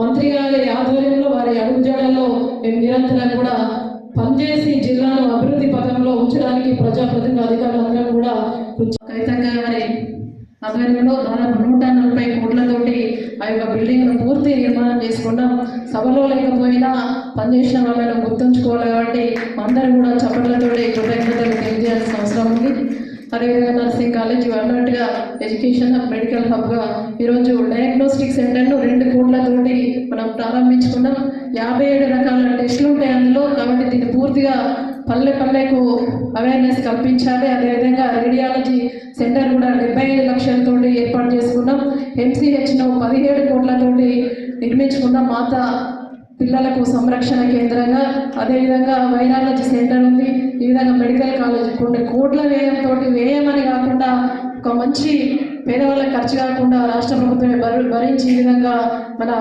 మంత్రి గారి ఆధ్వర్యంలో, వారి అడుగుజాడల్లో మేము నిరంతరం కూడా పనిచేసి జిల్లాను అభివృద్ధి పథంలో ఉంచడానికి ప్రజాప్రతినిధుల అధికారులందరూ కూడా కవిత గారి ఆధ్వర్యంలో దాదాపు 140 కోట్లతోటి ఆ యొక్క బిల్డింగ్ను పూర్తి నిర్మాణం చేసుకున్నాం. సభలో లేకపోయినా పనిచేసిన వాళ్ళను గుర్తుంచుకోవాలి కాబట్టి అందరూ కూడా చప్పట్లతోటి కృతజ్ఞతలు తెలియజేయాల్సిన అవసరం ఉంది. అదేవిధంగా నర్సింగ్ కాలేజ్ అన్నట్టుగా ఎడ్యుకేషన్ మెడికల్ హబ్గా ఈరోజు డయాగ్నోస్టిక్ సెంటర్ను 2 కోట్లతోటి మనం ప్రారంభించుకున్నాం. 57 రకాల టెస్టులు ఉంటాయి అందులో. కాబట్టి దీన్ని పూర్తిగా పల్లెకు అవేర్నెస్ కల్పించాలి. అదేవిధంగా రేడియాలజీ సెంటర్ కూడా 75 లక్షలతోటి ఏర్పాటు చేసుకున్నాం. MCHను 17 కోట్లతోటి నిర్మించుకున్నాం మాతా పిల్లలకు సంరక్షణ కేంద్రంగా. అదేవిధంగా వైరాలజీ సెంటర్ ఉంది. ఈ విధంగా మెడికల్ కాలేజ్ కొన్ని కోట్ల వ్యయమని కాకుండా ఒక మంచి పేదవాళ్ళకి ఖర్చు కాకుండా రాష్ట్ర ప్రభుత్వమే భరించి ఈ విధంగా మన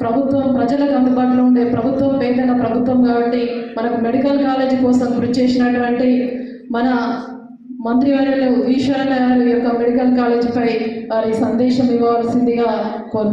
ప్రభుత్వం ప్రజలకు అందుబాటులో ఉండే ప్రభుత్వం, పేదల ప్రభుత్వం కాబట్టి మనకు మెడికల్ కాలేజీ కోసం కృషి చేసినటువంటి మన మంత్రివర్యులు ఈశ్వరన్న గారి యొక్క మెడికల్ కాలేజీపై వారి సందేశం ఇవ్వవలసిందిగా కోరు.